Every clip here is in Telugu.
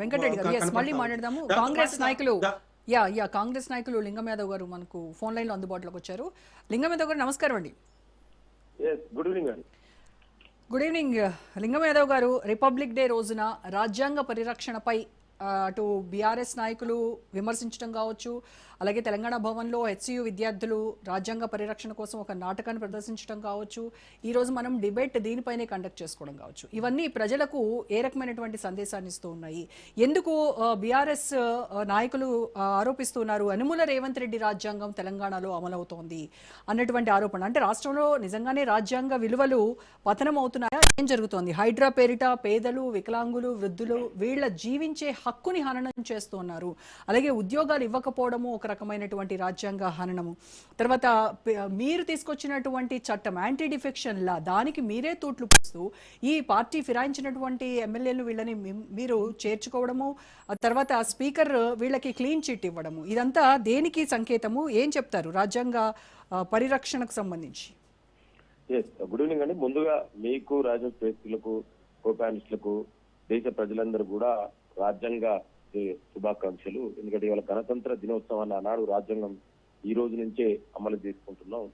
వెంకటరెడ్డి గారు ఎస్ మళ్ళీ మాట్లాడదాము. కాంగ్రెస్ నాయకులు కాంగ్రెస్ నాయకులు లింగం యాదవ్ గారు మనకు ఫోన్ లైన్ లో అందుబాటులోకి వచ్చారు. లింగం యాదవ్ గారు నమస్కారం అండి. గుడ్ ఈవినింగ్ అండి. గుడ్ ఈవినింగ్ లింగం యాదవ్ గారు. రిపబ్లిక్ డే రోజున రాజ్యాంగ పరిరక్షణపై అటు బీఆర్ఎస్ నాయకులు విమర్శించడం కావచ్చు, అలాగే తెలంగాణ భవన్లో హెచ్సియు విద్యార్థులు రాజ్యాంగ పరిరక్షణ కోసం ఒక నాటకాన్ని ప్రదర్శించడం కావచ్చు, ఈరోజు మనం డిబేట్ దీనిపైనే కండక్ట్ చేసుకోవడం కావచ్చు, ఇవన్నీ ప్రజలకు ఏ రకమైనటువంటి సందేశాన్ని ఇస్తూ ఉన్నాయి? ఎందుకు బీఆర్ఎస్ నాయకులు ఆరోపిస్తున్నారు అనుముల రేవంత్ రెడ్డి రాజ్యాంగం తెలంగాణలో అమలవుతోంది అన్నటువంటి ఆరోపణ? అంటే రాష్ట్రంలో నిజంగానే రాజ్యాంగ విలువలు పతనం అవుతున్నాయా? ఏం జరుగుతోంది? హైడ్రా పేరిట పేదలు, వికలాంగులు, వృద్ధులు వీళ్ళ జీవించే హక్కుని హననం చేస్తున్నారు. అలాగే ఉద్యోగాలు ఇవ్వకపోవడము ఒక రకమైనటువంటి రాజ్యాంగ హననము. తర్వాత మీరు తీసుకొచ్చినటువంటి చట్టం యాంటీ డిఫెక్షన్ లా, దానికి మీరే తూట్లు పోస్తూ ఈ పార్టీ ఫిరాయించినటువంటి ఎమ్మెల్యేలు వీళ్ళని మీరు చేర్చుకోవడము, తర్వాత స్పీకర్ వీళ్ళకి క్లీన్ చిట్ ఇవ్వడము, ఇదంతా దేనికి సంకేతము? ఏం చెప్తారు రాజ్యాంగ పరిరక్షణకు సంబంధించి? గుడ్ ఈవినింగ్ అండి. ముందుగా మీకు, రాజకీయులకు, కో-ప్యానలిస్టులకు, దేశ ప్రజలందరూ కూడా రాజ్యాంగ శుభాకాంక్షలు. ఎందుకంటే ఇవాళ గణతంత్ర దినోత్సవాన్ని ఆనాడు రాజ్యాంగం ఈ రోజు నుంచే అమలు చేసుకుంటున్నాం.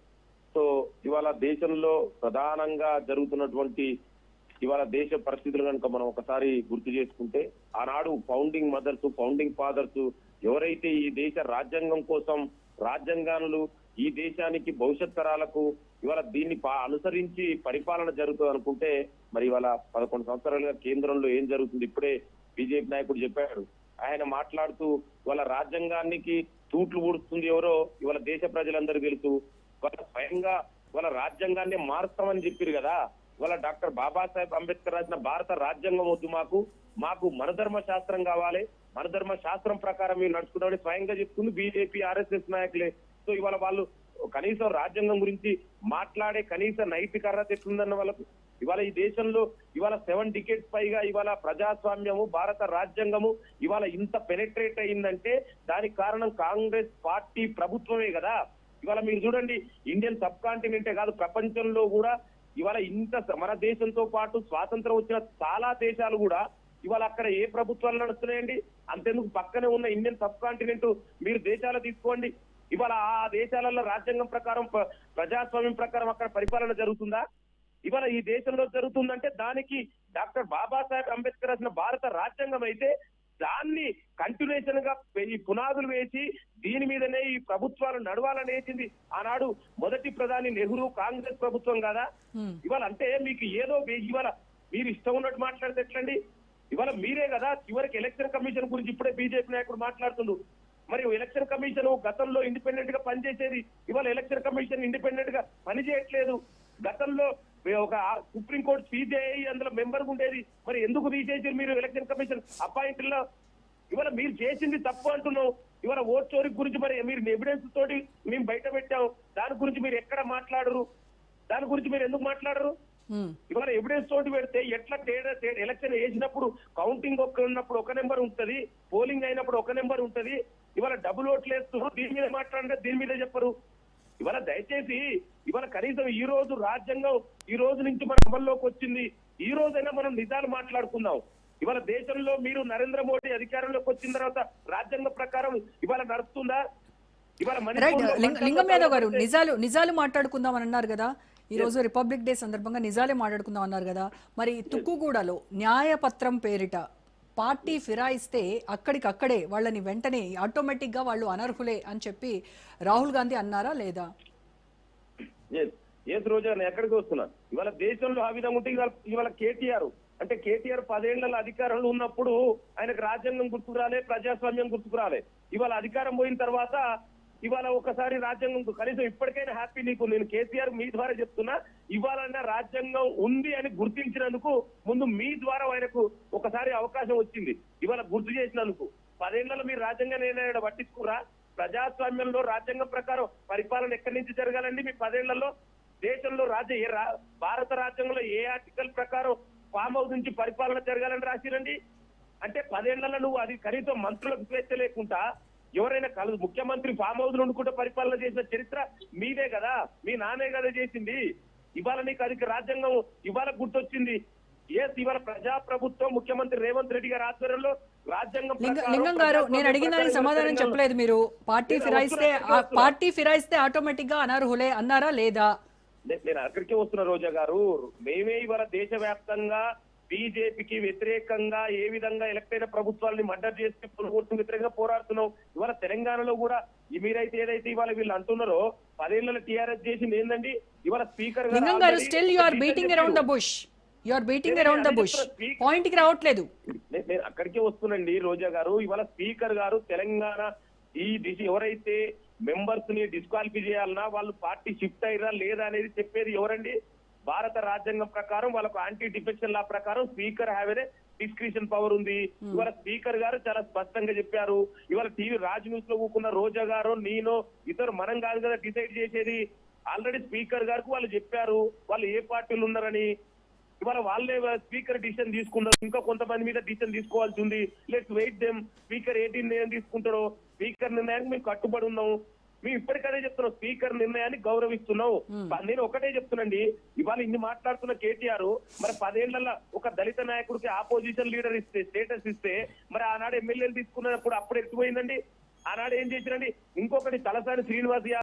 సో ఇవాళ దేశంలో ప్రధానంగా జరుగుతున్నటువంటి ఇవాళ దేశ పరిస్థితులు కనుక మనం ఒకసారి గుర్తు చేసుకుంటే, ఆనాడు ఫౌండింగ్ మదర్స్, ఫౌండింగ్ ఫాదర్స్ ఎవరైతే ఈ దేశ రాజ్యాంగం కోసం రాజ్యాంగాలు ఈ దేశానికి భవిష్యత్ తరాలకు ఇవాళ దీన్ని అనుసరించి పరిపాలన జరుగుతుంది అనుకుంటే, మరి ఇవాళ 11 సంవత్సరాలుగా కేంద్రంలో ఏం జరుగుతుంది? ఇప్పుడే బీజేపీ నాయకుడు చెప్పాడు. ఆయన మాట్లాడుతూ ఇవాళ రాజ్యాంగానికి తూట్లు ఊడుస్తుంది ఎవరో ఇవాళ దేశ ప్రజలందరూ తెలుసు. వాళ్ళ స్వయంగా వాళ్ళ రాజ్యాంగాన్ని మారుస్తామని చెప్పారు కదా. ఇవాళ డాక్టర్ బాబాసాహెబ్ అంబేద్కర్ రాసిన భారత రాజ్యాంగం వద్దు, మాకు మనధర్మ శాస్త్రం కావాలి, మనధర్మ శాస్త్రం ప్రకారం మీరు నడుచుకుంటామని స్వయంగా చెప్తుంది బీజేపీ, ఆర్ఎస్ఎస్ నాయకులే. సో ఇవాళ వాళ్ళు కనీసం రాజ్యాంగం గురించి మాట్లాడే కనీస నైతిక అర్హత ఎట్లుందన్న వాళ్ళకు. ఇవాళ ఈ దేశంలో ఇవాళ 7 డికేడ్స్ పైగా ఇవాళ ప్రజాస్వామ్యము, భారత రాజ్యాంగము ఇవాళ ఇంత పెనెట్రేట్ అయిందంటే దానికి కారణం కాంగ్రెస్ పార్టీ ప్రభుత్వమే కదా. ఇవాళ మీరు చూడండి, ఇండియన్ సబ్ కాంటినెంటే కాదు ప్రపంచంలో కూడా ఇవాళ ఇంత మన దేశంతో పాటు స్వాతంత్రం వచ్చిన చాలా దేశాలు కూడా ఇవాళ అక్కడ ఏ ప్రభుత్వాలు నడుస్తున్నాయండి? అంతెందుకు పక్కనే ఉన్న ఇండియన్ సబ్ కాంటినెంట్ మీరు దేశాలు తీసుకోండి, ఇవాళ ఆ దేశాలలో రాజ్యాంగం ప్రకారం, ప్రజాస్వామ్యం ప్రకారం అక్కడ పరిపాలన జరుగుతుందా? ఇవాళ ఈ దేశంలో జరుగుతుందంటే దానికి డాక్టర్ బాబాసాహెబ్ అంబేద్కర్ రాసిన భారత రాజ్యాంగం అయితే దాన్ని కంటిన్యూషన్ గా ఈ పునాదులు వేసి దీని మీదనే ఈ ప్రభుత్వాలు నడవాలని వేసింది ఆనాడు మొదటి ప్రధాని నెహ్రూ, కాంగ్రెస్ ప్రభుత్వం కదా. ఇవాళ అంటే మీకు ఏదో ఇవాళ మీరు ఇష్టం ఉన్నట్టు మాట్లాడితే ఎట్లండి? ఇవాళ మీరే కదా చివరికి ఎలక్షన్ కమిషన్ గురించి ఇప్పుడే బీజేపీ నాయకుడు మాట్లాడుతుండు. మరి ఎలక్షన్ కమిషన్ గతంలో ఇండిపెండెంట్ గా పనిచేసేది, ఇవాళ ఎలక్షన్ కమిషన్ ఇండిపెండెంట్ గా పనిచేయట్లేదు. గతంలో ఒక సుప్రీంకోర్టు సిజేఐ అందులో మెంబర్ ఉండేది, మరి ఎందుకు తీసేసారు మీరు ఎలక్షన్ కమిషన్ అపాయింట్ లో? ఇవాళ మీరు చేసింది తప్పు అంటున్నావు. ఇవాళ ఓట్ చోరీ గురించి మరి మీరు ఎవిడెన్స్ తోటి మేము బయట పెట్టాము, దాని గురించి మీరు ఎక్కడ మాట్లాడరు? దాని గురించి మీరు ఎందుకు మాట్లాడరు? ఇవాళ ఎవిడెన్స్ తోటి పెడితే ఎట్లా ఎలక్షన్ వేసినప్పుడు కౌంటింగ్ ఉన్నప్పుడు ఒక నెంబర్ ఉంటది, పోలింగ్ అయినప్పుడు ఒక నెంబర్ ఉంటది. ఇవాళ డబుల్ ఓట్లు వేస్తున్నారు, దీని మీద మాట్లాడంటే దీని మీద చెప్పరు. ఇవాళ దయచేసి ఇవాళ కనీసం ఈ రోజు రాజ్యాంగం ఈ రోజు నుంచి మన అమల్లోకి వచ్చింది, ఈ రోజైనా మనం నిజాలు మాట్లాడుకుందాం. ఇవాళ దేశంలో మీరు నరేంద్ర మోడీ అధికారంలోకి వచ్చిన తర్వాత రాజ్యాంగం ప్రకారం ఇవాళ నడుస్తుందా? ఇవాళ లింగం యాదవ్ గారు నిజాలు మాట్లాడుకుందాం అని అన్నారు కదా, ఈ రోజు రిపబ్లిక్ డే సందర్భంగా నిజాలే మాట్లాడుకుందాం అన్నారు కదా. మరి తుక్కుగూడలో న్యాయపత్రం పేరిట పార్టీ ఫిరాయిస్తే అక్కడికక్కడే వాళ్ళని వెంటనే ఆటోమేటిక్ గా వాళ్ళు అనర్హులే అని చెప్పి రాహుల్ గాంధీ అన్నారా లేదా? ఏ రోజు ఎక్కడికి వస్తున్నారు? ఇవాళ దేశంలో ఆ విధంగా ఉంటే ఇవాళ కేటీఆర్ 10 ఏళ్ల అధికారంలో ఉన్నప్పుడు ఆయనకు రాజ్యాంగం గుర్తుకు రాలే, ప్రజాస్వామ్యం గుర్తుకు రాలే. ఇవాళ అధికారం పోయిన తర్వాత ఇవాళ ఒకసారి రాజ్యాంగం కనీసం ఇప్పటికైనా హ్యాపీ నీకు. నేను కేసీఆర్ మీ ద్వారా చెప్తున్నా, ఇవాళ రాజ్యాంగం ఉంది అని గుర్తించినందుకు ముందు మీ ద్వారా ఆయనకు ఒకసారి అవకాశం వచ్చింది. ఇవాళ గుర్తు చేసినందుకు 10 ఏళ్లలో మీరు రాజ్యాంగాన్ని పట్టించుకురా? ప్రజాస్వామ్యంలో రాజ్యాంగం ప్రకారం పరిపాలన ఎక్కడి నుంచి జరగాలండి? మీ 10 ఏళ్లలో దేశంలో భారత రాజ్యాంగంలో ఏ ఆర్టికల్ ప్రకారం ఫామ్ హౌస్ నుంచి పరిపాలన జరగాలని రాసిరండి? అంటే 10 ఏళ్లలో నువ్వు అది కనీసం మంత్రులకు స్వేచ్ఛ లేకుండా ఎవరైనా ముఖ్యమంత్రి ఫామ్ హౌస్ నుండి పరిపాలన చేసిన చరిత్ర మీదే కదా, మీ నానే కదా చేసింది. ఇవాళ నీకు అది రాజ్యాంగం ఇవాళ గుర్తొచ్చింది. ఇవాళ ప్రజాప్రభుత్వం ముఖ్యమంత్రి రేవంత్ రెడ్డి గారి ఆధ్వర్యంలో రాజ్యాంగం లింగం గారు, నేను అడిగిన దానికి సమాధానం చెప్పలేదు మీరు. పార్టీ ఫిరాయిస్తే ఆటోమేటిక్ గా అనర్హులే అన్నారా లేదా? నేను అక్కడికే వస్తున్న రోజా గారు, మేమే ఇవాళ దేశవ్యాప్తంగా బీజేపీకి వ్యతిరేకంగా ఏ విధంగా ఎలక్ట్ అయిన ప్రభుత్వాలని మర్డర్ చేసి పొరుగుడుకు వ్యతిరేకంగా పోరాడుతున్నాం. ఇవాళ తెలంగాణలో కూడా మీరైతే ఏదైతే ఇవాళ వీళ్ళు అంటున్నారో 10 ఏళ్ల టీఆర్ఎస్ చేసింది ఏందండి? ఇవాళ స్పీకర్ లింగం గారు, still you are beating around the bush. Point కి రావట్లేదు. నేను అక్కడికే వస్తున్నాండి రోజా గారు. ఇవాళ స్పీకర్ గారు తెలంగాణ ఈ దిశ ఎవరైతే మెంబర్స్ ని డిస్క్వాలిఫై చేయాలన్నా వాళ్ళు పార్టీ షిఫ్ట్ అయ్యారా లేదా అనేది చెప్పేది ఎవరండి? భారత రాజ్యాంగం ప్రకారం వాళ్ళకు యాంటీ డిఫెక్షన్ లా ప్రకారం speaker have a discretion power ఉంది. ఇవాళ స్పీకర్ గారు చాలా స్పష్టంగా చెప్పారు. ఇవాళ టీవీ రాజ్ న్యూస్ లో కూకున్న రోజా గారు, నేను ఇతరు మనం కాదు కదా డిసైడ్ చేసేది. ఆల్రెడీ స్పీకర్ గారికి వాళ్ళు చెప్పారు వాళ్ళు ఏ పార్టీలు ఉన్నారని. ఇవాళ వాళ్ళే స్పీకర్ డిసిషన్ తీసుకున్నారు. ఇంకా కొంతమంది మీద డిసిషన్ తీసుకోవాల్సి ఉంది. Let's wait them. స్పీకర్ ఏ నిర్ణయం తీసుకుంటారో స్పీకర్ నిర్ణయానికి మేము కట్టుబడి ఉన్నాం. మేము ఇప్పటికదే చెప్తున్నాం, స్పీకర్ నిర్ణయాన్ని గౌరవిస్తున్నాం. నేను ఒకటే చెప్తున్నాండి, ఇవాళ ఇన్ని మాట్లాడుతున్న కేటీఆర్ మరి 10 ఏళ్లలో ఒక దళిత నాయకుడికి ఆపోజిషన్ లీడర్ ఇస్తే, స్టేటస్ ఇస్తే, మరి ఆనాడు ఎమ్మెల్యేలు తీసుకున్నప్పుడు అప్పుడు ఎత్తుపోయిందండి. ఆనాడు ఏం చేసిరండి? ఇంకొకటి తలసాని శ్రీనివాస్